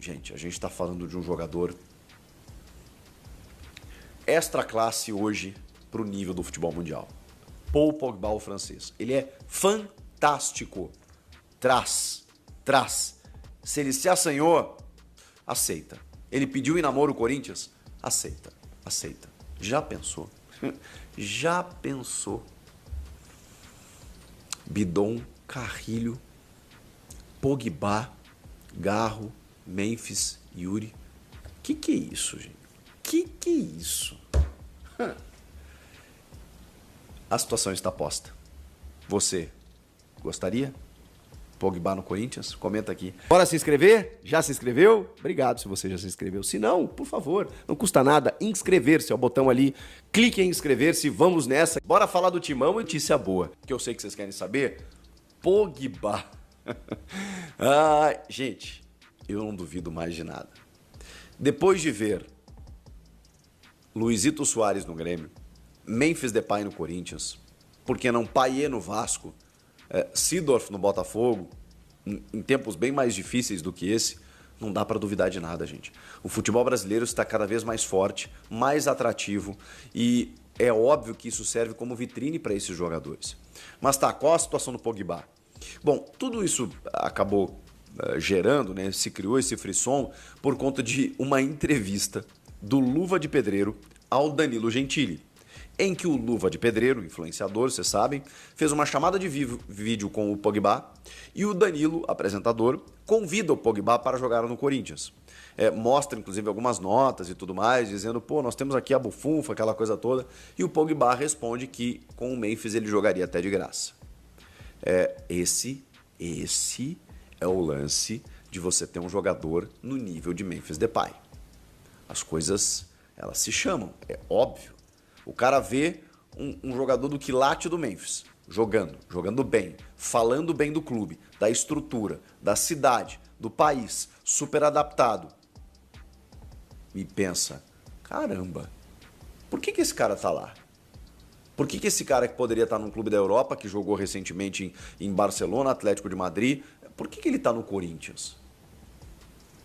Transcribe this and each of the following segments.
gente, a gente está falando de um jogador extra classe hoje para o nível do futebol mundial. Paul Pogba, o francês. Ele é fantástico. Traz. Se ele se assanhou, aceita. Ele pediu em namoro o Corinthians? Aceita. Já pensou? Já pensou? Bidon, Carrilho, Pogba, Garro, Memphis, Yuri. Que é isso, gente? Que é isso? A situação está posta. Você gostaria? Pogba no Corinthians? Comenta aqui. Bora se inscrever? Já se inscreveu? Obrigado se você já se inscreveu. Se não, por favor, não custa nada inscrever-se. É o botão ali. Clique em inscrever-se. Vamos nessa. Bora falar do Timão e notícia boa, que eu sei que vocês querem saber. Pogba. Gente, eu não duvido mais de nada. Depois de ver Luizito Soares no Grêmio, Memphis Depay no Corinthians, por que não Payet no Vasco, Seedorf no Botafogo, em tempos bem mais difíceis do que esse, não dá para duvidar de nada, gente. O futebol brasileiro está cada vez mais forte, mais atrativo e é óbvio que isso serve como vitrine para esses jogadores. Mas tá, qual a situação do Pogba? Bom, tudo isso acabou gerando, né? Se criou esse frisson por conta de uma entrevista do Luva de Pedreiro ao Danilo Gentili, em que o Luva de Pedreiro, influenciador, vocês sabem, fez uma chamada de vídeo com o Pogba e o Danilo, apresentador, convida o Pogba para jogar no Corinthians. Mostra, inclusive, algumas notas e tudo mais, dizendo, nós temos aqui a bufunfa, aquela coisa toda, e o Pogba responde que com o Memphis ele jogaria até de graça. Esse é o lance de você ter um jogador no nível de Memphis Depay. As coisas, elas se chamam, é óbvio. O cara vê um jogador do quilate do Memphis, jogando bem, falando bem do clube, da estrutura, da cidade, do país, super adaptado. E pensa, caramba, por que esse cara tá lá? Por que esse cara que poderia estar num clube da Europa, que jogou recentemente em Barcelona, Atlético de Madrid, por que ele tá no Corinthians?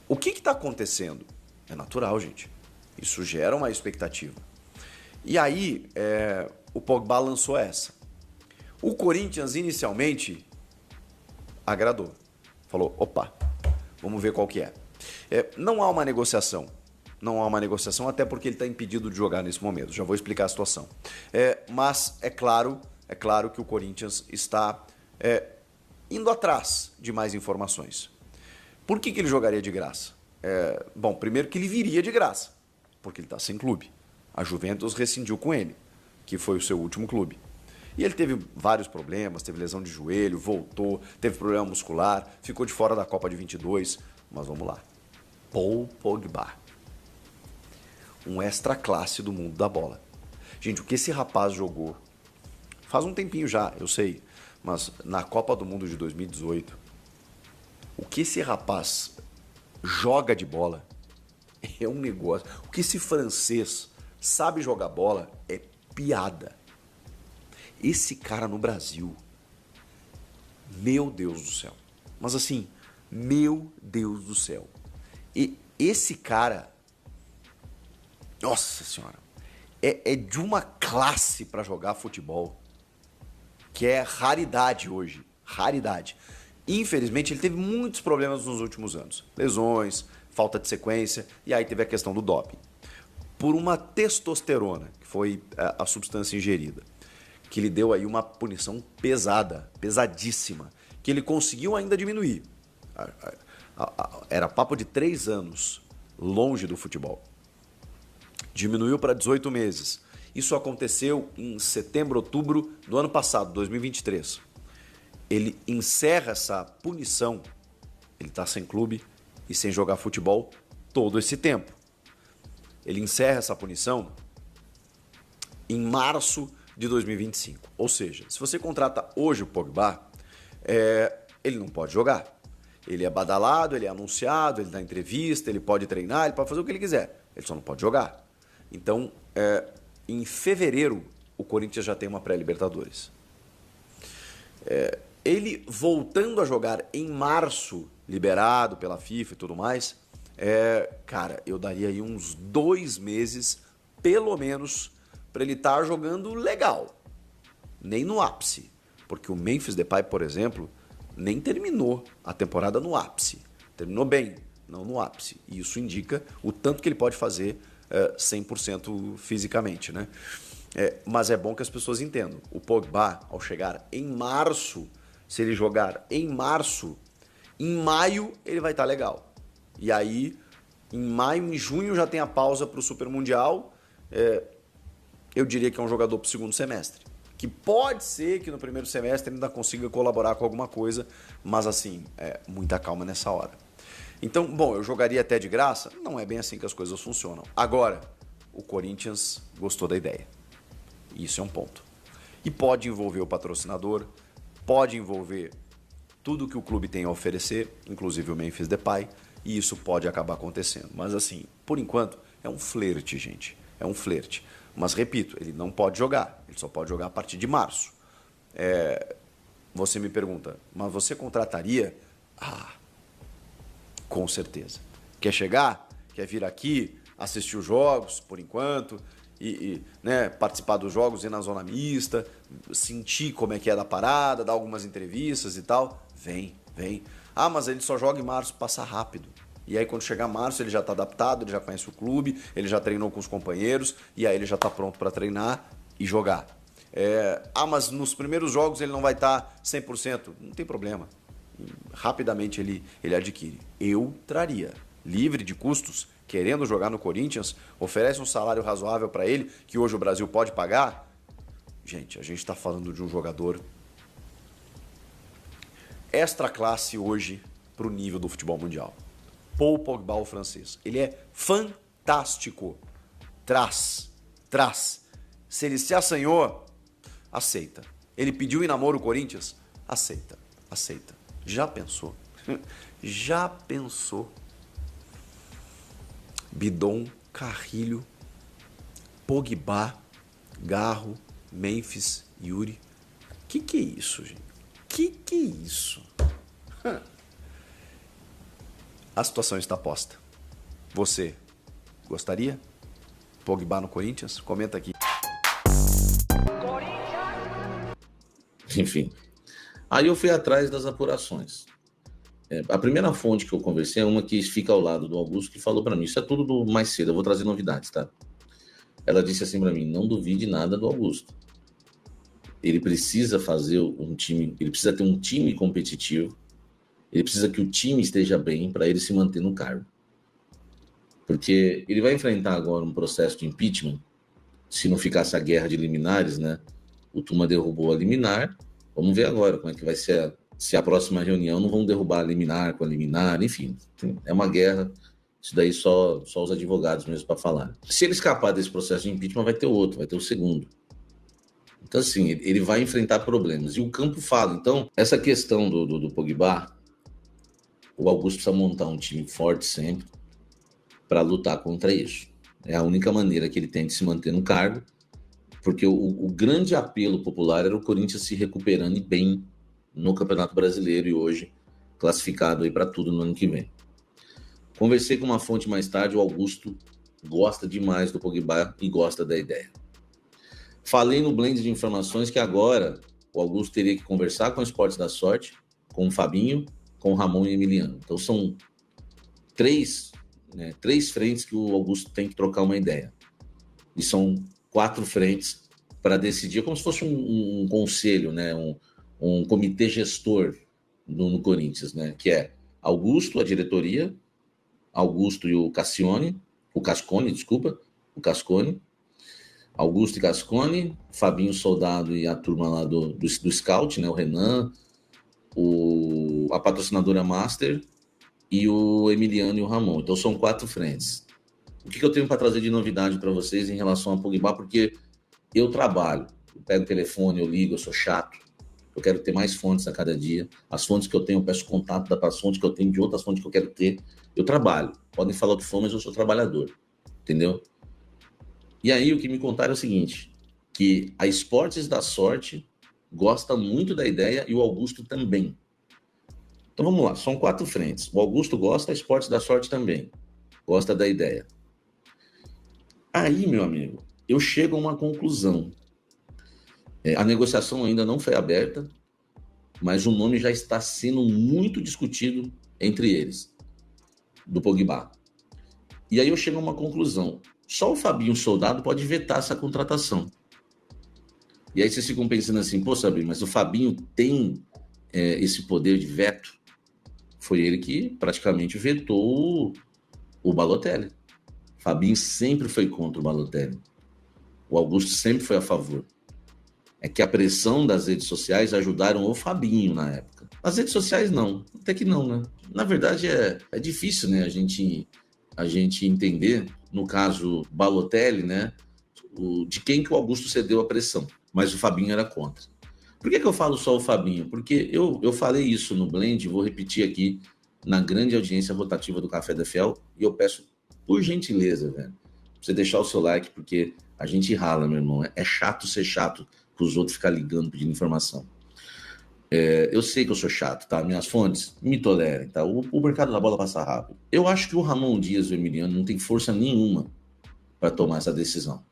O que está acontecendo? É natural, gente. Isso gera uma expectativa. E aí, o Pogba lançou essa. O Corinthians, inicialmente, agradou. Falou, opa, vamos ver qual que é. Não há uma negociação. Não há uma negociação, até porque ele está impedido de jogar nesse momento. Já vou explicar a situação. Mas é claro que o Corinthians está indo atrás de mais informações. Por que ele jogaria de graça? Bom, primeiro que ele viria de graça, porque ele está sem clube. A Juventus rescindiu com ele, que foi o seu último clube. E ele teve vários problemas, teve lesão de joelho, voltou, teve problema muscular, ficou de fora da Copa de 22. Mas vamos lá. Paul Pogba. Um extra classe do mundo da bola. Gente, o que esse rapaz jogou, faz um tempinho já, eu sei, mas na Copa do Mundo de 2018, o que esse rapaz joga de bola é um negócio. O que esse francês sabe jogar bola é piada. Esse cara no Brasil, meu Deus do céu. Mas assim, meu Deus do céu. E esse cara, nossa senhora, é de uma classe para jogar futebol que é raridade hoje. Raridade. Infelizmente, ele teve muitos problemas nos últimos anos. Lesões, falta de sequência, e aí teve a questão do doping. Por uma testosterona, que foi a substância ingerida, que lhe deu aí uma punição pesada, pesadíssima, que ele conseguiu ainda diminuir. Era papo de 3 anos longe do futebol. Diminuiu para 18 meses. Isso aconteceu em setembro, outubro do ano passado, 2023. Ele encerra essa punição, ele está sem clube e sem jogar futebol todo esse tempo. Ele encerra essa punição em março de 2025. Ou seja, se você contrata hoje o Pogba, ele não pode jogar. Ele é badalado, ele é anunciado, ele dá entrevista, ele pode treinar, ele pode fazer o que ele quiser. Ele só não pode jogar. Então, em fevereiro, o Corinthians já tem uma pré-Libertadores. Ele voltando a jogar em março, liberado pela FIFA e tudo mais, Cara, eu daria aí uns 2 meses, pelo menos, para ele estar jogando legal. Nem no ápice. Porque o Memphis Depay, por exemplo, nem terminou a temporada no ápice. Terminou bem, não no ápice. E isso indica o tanto que ele pode fazer 100% fisicamente, né? Mas é bom que as pessoas entendam. O Pogba, ao chegar em março, se ele jogar em março, em maio ele vai estar legal. E aí, em maio, em junho já tem a pausa para o Super Mundial. Eu diria que é um jogador para o segundo semestre. Que pode ser que no primeiro semestre ele ainda consiga colaborar com alguma coisa, mas assim, muita calma nessa hora. Então, bom, eu jogaria até de graça? Não é bem assim que as coisas funcionam. Agora, o Corinthians gostou da ideia. Isso é um ponto. E pode envolver o patrocinador, pode envolver tudo que o clube tem a oferecer, inclusive o Memphis Depay, e isso pode acabar acontecendo. Mas assim, por enquanto, é um flerte, gente. É um flerte. Mas repito, ele não pode jogar. Ele só pode jogar a partir de março. Você me pergunta, mas você contrataria? Com certeza. Quer chegar? Quer vir aqui, assistir os jogos, por enquanto, né, participar dos jogos, ir na zona mista, sentir como é que é da parada, dar algumas entrevistas e tal? Vem. Mas ele só joga em março, passa rápido. E aí quando chegar março ele já está adaptado, ele já conhece o clube, ele já treinou com os companheiros e aí ele já está pronto para treinar e jogar. Mas nos primeiros jogos ele não vai estar 100%. Não tem problema. Rapidamente ele adquire. Eu traria, livre de custos, querendo jogar no Corinthians, oferece um salário razoável para ele, que hoje o Brasil pode pagar. Gente, a gente está falando de um jogador extra classe hoje para o nível do futebol mundial. Paul Pogba, o francês. Ele é fantástico. Traz. Se ele se assanhou, aceita. Ele pediu em namoro o Corinthians? Aceita. Já pensou? Bidon, Carrilho, Pogba, Garro, Memphis, Yuri. Que é isso, gente? Que é isso? A situação está posta. Você gostaria? Pogba no Corinthians? Comenta aqui. Enfim. Aí eu fui atrás das apurações. A primeira fonte que eu conversei é uma que fica ao lado do Augusto, que falou para mim, isso é tudo do mais cedo, eu vou trazer novidades, tá? Ela disse assim para mim, não duvide nada do Augusto. Ele precisa fazer um time, ele precisa ter um time competitivo, ele precisa que o time esteja bem para ele se manter no cargo. Porque ele vai enfrentar agora um processo de impeachment, se não ficar essa guerra de liminares, né? O Tuma derrubou a liminar, vamos ver agora como é que vai ser, se a próxima reunião não vão derrubar a liminar com a liminar, enfim, é uma guerra, isso daí só os advogados mesmo para falar. Se ele escapar desse processo de impeachment, vai ter outro, vai ter o segundo. Então, assim, ele vai enfrentar problemas. E o campo fala. Então, essa questão do Pogba, o Augusto precisa montar um time forte sempre para lutar contra isso. É a única maneira que ele tem de se manter no cargo, porque o grande apelo popular era o Corinthians se recuperando bem no Campeonato Brasileiro e hoje classificado aí para tudo no ano que vem. Conversei com uma fonte mais tarde, o Augusto gosta demais do Pogba e gosta da ideia. Falei no blend de informações que agora o Augusto teria que conversar com o Esportes da Sorte, com o Fabinho, com o Ramon e o Emiliano. Então são três frentes que o Augusto tem que trocar uma ideia. E são 4 frentes para decidir, como se fosse um conselho, né? um comitê gestor no Corinthians, né? Que é Augusto, a diretoria, Augusto e o Cascone, Augusto e Cascone, Fabinho Soldado e a turma lá do Scout, né? O Renan, a patrocinadora Master e o Emiliano e o Ramon. Então são 4 frentes. O que eu tenho para trazer de novidade para vocês em relação a Pogba? Porque eu trabalho, eu pego o telefone, eu ligo, eu sou chato, eu quero ter mais fontes a cada dia. As fontes que eu tenho, eu peço contato das fontes que eu tenho de outras fontes que eu quero ter. Eu trabalho. Podem falar o que for, mas eu sou trabalhador. Entendeu? E aí o que me contaram é o seguinte, que a Esportes da Sorte gosta muito da ideia e o Augusto também. Então vamos lá, são 4 frentes. O Augusto gosta, a Esportes da Sorte também. gosta da ideia. Aí, meu amigo, eu chego a uma conclusão. A negociação ainda não foi aberta, mas o nome já está sendo muito discutido entre eles, do Pogba. E aí eu chego a uma conclusão. Só o Fabinho Soldado pode vetar essa contratação. E aí vocês ficam pensando assim, pô, Sabrina, mas o Fabinho tem esse poder de veto? Foi ele que praticamente vetou o Balotelli. O Fabinho sempre foi contra o Balotelli. O Augusto sempre foi a favor. É que a pressão das redes sociais ajudaram o Fabinho na época. As redes sociais não, até que não, né? Na verdade é difícil, né, a gente entender, no caso Balotelli, né, de quem que o Augusto cedeu a pressão, mas o Fabinho era contra. Por que eu falo só o Fabinho? Porque eu falei isso no Blend, vou repetir aqui na grande audiência rotativa do Café da Fiel, e eu peço, por gentileza, velho, pra você deixar o seu like, porque a gente rala, meu irmão. É chato ser chato para os outros ficar ligando, pedindo informação. Eu sei que eu sou chato, tá? Minhas fontes me tolerem, tá? O mercado da bola passa rápido. Eu acho que o Ramon Dias e o Emiliano não tem força nenhuma para tomar essa decisão.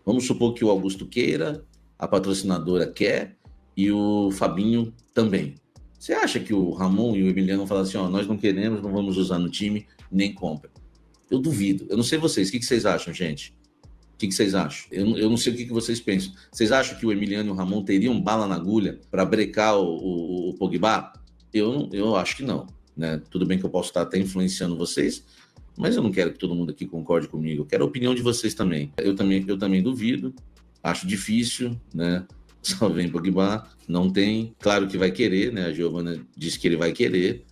Vamos supor que o Augusto queira, a patrocinadora quer e o Fabinho também. Você acha que o Ramon e o Emiliano vão falar assim, ó, nós não queremos, não vamos usar no time, nem compra? Eu duvido. Eu não sei vocês, o que vocês acham, gente? O que vocês acham? Eu não sei o que vocês pensam. Vocês acham que o Emiliano e o Ramon teriam bala na agulha para brecar o Pogba? Eu acho que não. Né? Tudo bem que eu posso estar até influenciando vocês, mas eu não quero que todo mundo aqui concorde comigo. Eu quero a opinião de vocês também. Eu também duvido. Acho difícil, né? Só vem Pogba, não tem. Claro que vai querer, né? A Giovana disse que ele vai querer.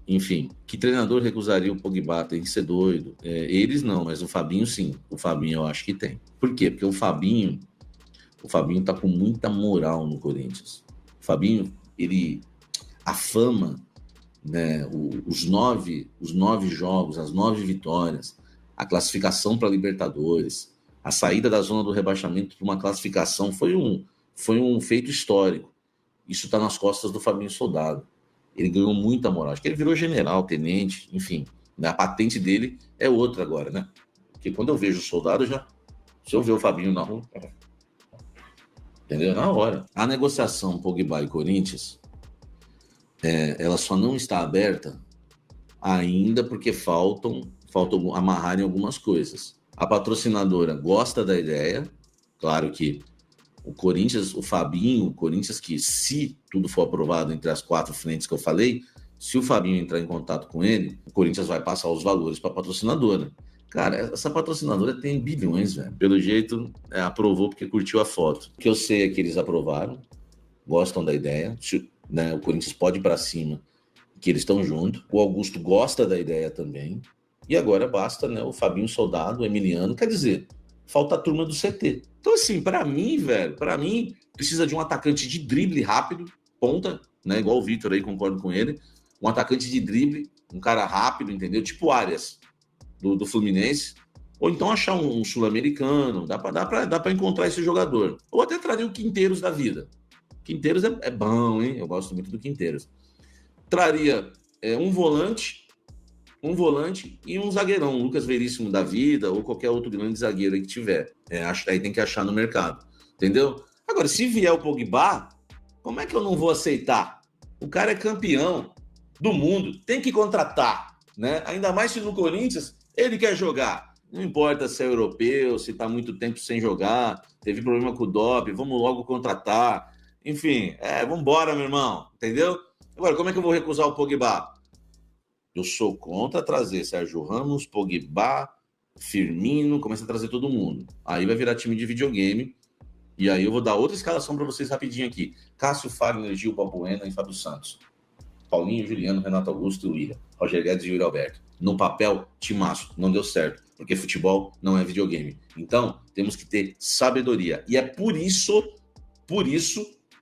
Enfim, que treinador recusaria o Pogba? Tem que ser doido. Eles não, mas o Fabinho sim. O Fabinho eu acho que tem. Por quê? Porque o Fabinho tá com muita moral no Corinthians. O Fabinho, a fama, né? Os nove jogos, as 9 vitórias, a classificação para a Libertadores, a saída da zona do rebaixamento para uma classificação foi um feito histórico. Isso está nas costas do Fabinho Soldado. Ele ganhou muita moral. Acho que ele virou general, tenente, enfim. A patente dele é outra agora, né? Porque quando eu vejo o Soldado, se eu ver o Fabinho na rua, entendeu? Na hora. A negociação Pogba e Corinthians, ela só não está aberta ainda porque faltam amarrarem algumas coisas. A patrocinadora gosta da ideia, claro que o Corinthians, o Fabinho, o Corinthians que, se tudo for aprovado entre as 4 frentes que eu falei, se o Fabinho entrar em contato com ele, o Corinthians vai passar os valores para a patrocinadora. Cara, essa patrocinadora tem bilhões, velho. Pelo jeito, aprovou porque curtiu a foto. O que eu sei é que eles aprovaram, gostam da ideia, né? O Corinthians pode ir para cima, que eles estão juntos. O Augusto gosta da ideia também. E agora basta, né, o Fabinho Soldado, o Emiliano, quer dizer, falta a turma do CT. Então, assim, para mim, precisa de um atacante de drible rápido, ponta, né? Igual o Vitor aí, concordo com ele. Um atacante de drible, um cara rápido, entendeu? Tipo Arias, do Fluminense. Ou então achar um sul-americano. Dá para encontrar esse jogador. Ou até traria o Quinteiros da vida. Quinteiros é bom, hein? Eu gosto muito do Quinteiros. Traria um volante e um zagueirão, um Lucas Veríssimo da vida, ou qualquer outro grande zagueiro aí que tiver. Aí tem que achar no mercado, entendeu? Agora, se vier o Pogba, como é que eu não vou aceitar? O cara é campeão do mundo, tem que contratar, né? Ainda mais se no Corinthians ele quer jogar. Não importa se é europeu, se tá muito tempo sem jogar, teve problema com o doping, vamos logo contratar. Enfim, vamos embora, meu irmão, entendeu? Agora, como é que eu vou recusar o Pogba? Eu sou contra trazer Sérgio Ramos, Pogba, Firmino, começa a trazer todo mundo. Aí vai virar time de videogame. E aí eu vou dar outra escalação para vocês rapidinho aqui. Cássio, Fagner, Gil, Balbuena e Fábio Santos. Paulinho, Juliano, Renato Augusto e William. Roger Guedes e Yuri Alberto. No papel, timaço. Não deu certo. Porque futebol não é videogame. Então, temos que ter sabedoria. E é por isso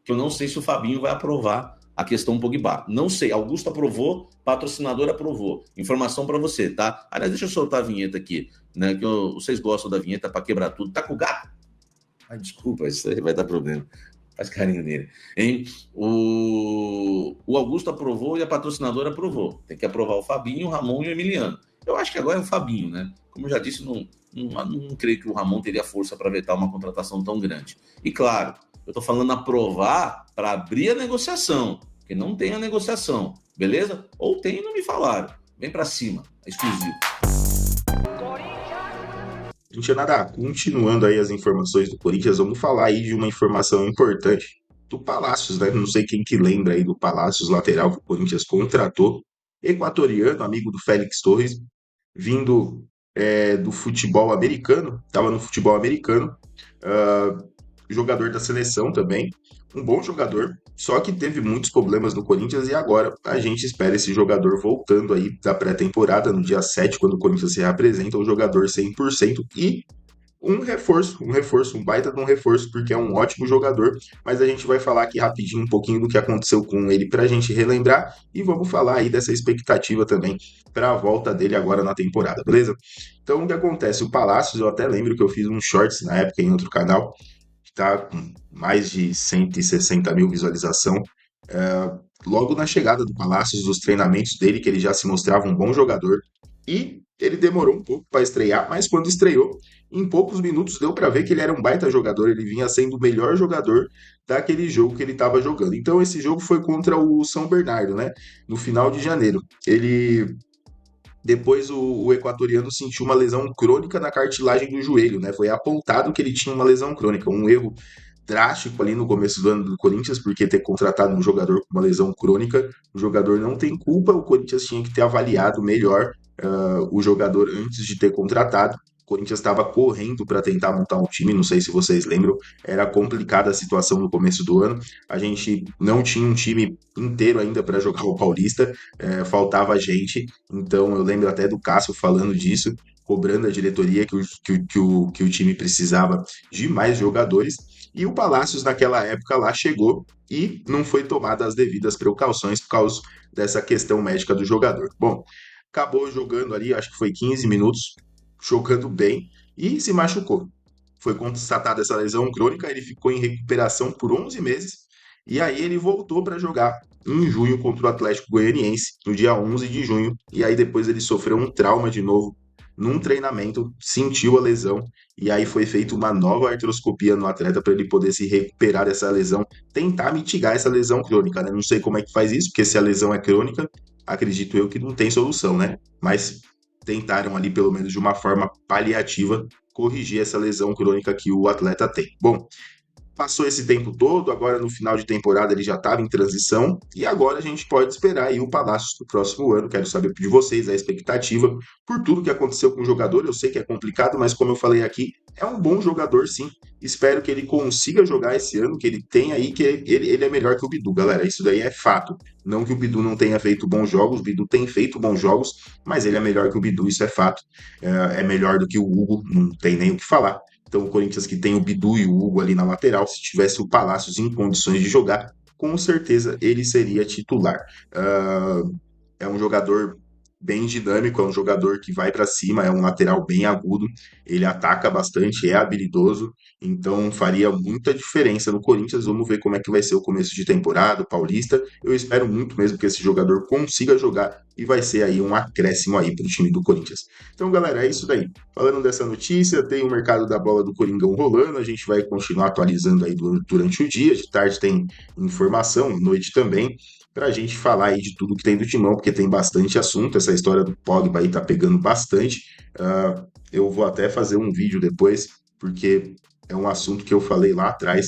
que eu não sei se o Fabinho vai aprovar a questão Pogba. Não sei. Augusto aprovou, patrocinador aprovou. Informação para você, tá? Aliás, deixa eu soltar a vinheta aqui, né? Que vocês gostam da vinheta para quebrar tudo. Tá com o gato? Ai, desculpa, isso aí vai dar problema. Faz carinho nele. Hein? O Augusto aprovou e a patrocinadora aprovou. Tem que aprovar o Fabinho, o Ramon e o Emiliano. Eu acho que agora é o Fabinho, né? Como eu já disse, não creio que o Ramon teria força para vetar uma contratação tão grande. E claro, eu estou falando aprovar para abrir a negociação, porque não tem a negociação, beleza? Ou tem e não me falaram. Vem para cima, é exclusivo. Gente, nada, continuando aí as informações do Corinthians, vamos falar aí de uma informação importante do Palácios, né? Não sei quem que lembra aí do Palácios, lateral que o Corinthians contratou, equatoriano, amigo do Félix Torres, vindo do futebol americano, estava no futebol americano, ah, jogador da seleção também, um bom jogador, só que teve muitos problemas no Corinthians e agora a gente espera esse jogador voltando aí da pré-temporada, no dia 7 quando o Corinthians se reapresenta, o jogador 100% e um baita de um reforço, porque é um ótimo jogador, mas a gente vai falar aqui rapidinho um pouquinho do que aconteceu com ele para a gente relembrar e vamos falar aí dessa expectativa também para a volta dele agora na temporada, beleza? Então, o que acontece? O Palácios, eu até lembro que eu fiz um shorts na época em outro canal, que está com mais de 160 mil visualização, logo na chegada do Palácios, dos treinamentos dele, que ele já se mostrava um bom jogador, e ele demorou um pouco para estrear, mas quando estreou, em poucos minutos deu para ver que ele era um baita jogador, ele vinha sendo o melhor jogador daquele jogo que ele estava jogando. Então esse jogo foi contra o São Bernardo, né? No final de janeiro. Ele depois o equatoriano sentiu uma lesão crônica na cartilagem do joelho, né? Foi apontado que ele tinha uma lesão crônica, um erro drástico ali no começo do ano do Corinthians, porque ter contratado um jogador com uma lesão crônica, o jogador não tem culpa, o Corinthians tinha que ter avaliado melhor o jogador antes de ter contratado. O Corinthians estava correndo para tentar montar um time, não sei se vocês lembram, era complicada a situação no começo do ano. A gente não tinha um time inteiro ainda para jogar o Paulista, faltava gente. Então eu lembro até do Cássio falando disso, cobrando a diretoria que o time precisava de mais jogadores. E o Palácios, naquela época, lá chegou e não foi tomada as devidas precauções por causa dessa questão médica do jogador. Bom, acabou jogando ali, acho que foi 15 minutos, jogando bem e se machucou. Foi constatada essa lesão crônica, ele ficou em recuperação por 11 meses e aí ele voltou para jogar em junho contra o Atlético Goianiense, no dia 11 de junho, e aí depois ele sofreu um trauma de novo num treinamento, sentiu a lesão e aí foi feita uma nova artroscopia no atleta para ele poder se recuperar dessa lesão, tentar mitigar essa lesão crônica, né? Não sei como é que faz isso, porque se a lesão é crônica, acredito eu que não tem solução, né? Mas tentaram ali, pelo menos de uma forma paliativa, corrigir essa lesão crônica que o atleta tem. Bom, passou esse tempo todo, agora no final de temporada ele já estava em transição, e agora a gente pode esperar aí o Palácios do próximo ano. Quero saber de vocês a expectativa por tudo que aconteceu com o jogador. Eu sei que é complicado, mas como eu falei aqui, é um bom jogador sim. Espero que ele consiga jogar esse ano, que ele tenha aí, que ele é melhor que o Bidu, galera. Isso daí é fato. Não que o Bidu não tenha feito bons jogos, o Bidu tem feito bons jogos, mas ele é melhor que o Bidu, isso é fato. É melhor do que o Hugo, não tem nem o que falar. Então, o Corinthians que tem o Bidu e o Hugo ali na lateral, se tivesse o Palácios em condições de jogar, com certeza ele seria titular. É um jogador bem dinâmico, é um jogador que vai para cima, é um lateral bem agudo, ele ataca bastante, é habilidoso, então faria muita diferença no Corinthians. Vamos ver como é que vai ser o começo de temporada, o Paulista. Eu espero muito mesmo que esse jogador consiga jogar e vai ser aí um acréscimo aí para o time do Corinthians. Então, galera, é isso daí. Falando dessa notícia, tem o mercado da bola do Coringão rolando, a gente vai continuar atualizando aí durante o dia, de tarde tem informação, noite também, para a gente falar aí de tudo que tem do Timão, porque tem bastante assunto. Essa história do Pogba aí tá pegando bastante. Eu vou até fazer um vídeo depois, porque é um assunto que eu falei lá atrás.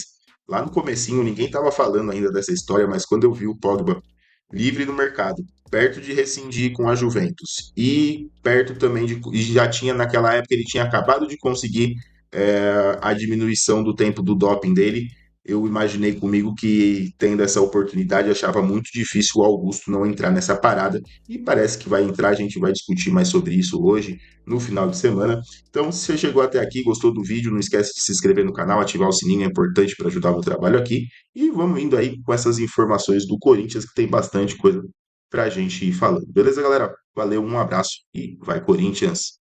Lá no comecinho, ninguém tava falando ainda dessa história, mas quando eu vi o Pogba livre no mercado, perto de rescindir com a Juventus, e perto também e já tinha naquela época, ele tinha acabado de conseguir a diminuição do tempo do doping dele. Eu imaginei comigo que, tendo essa oportunidade, achava muito difícil o Augusto não entrar nessa parada, e parece que vai entrar. A gente vai discutir mais sobre isso hoje, no final de semana. Então, se você chegou até aqui, gostou do vídeo, não esquece de se inscrever no canal, ativar o sininho, é importante para ajudar o trabalho aqui. E vamos indo aí com essas informações do Corinthians, que tem bastante coisa para a gente ir falando. Beleza, galera? Valeu, um abraço e vai, Corinthians!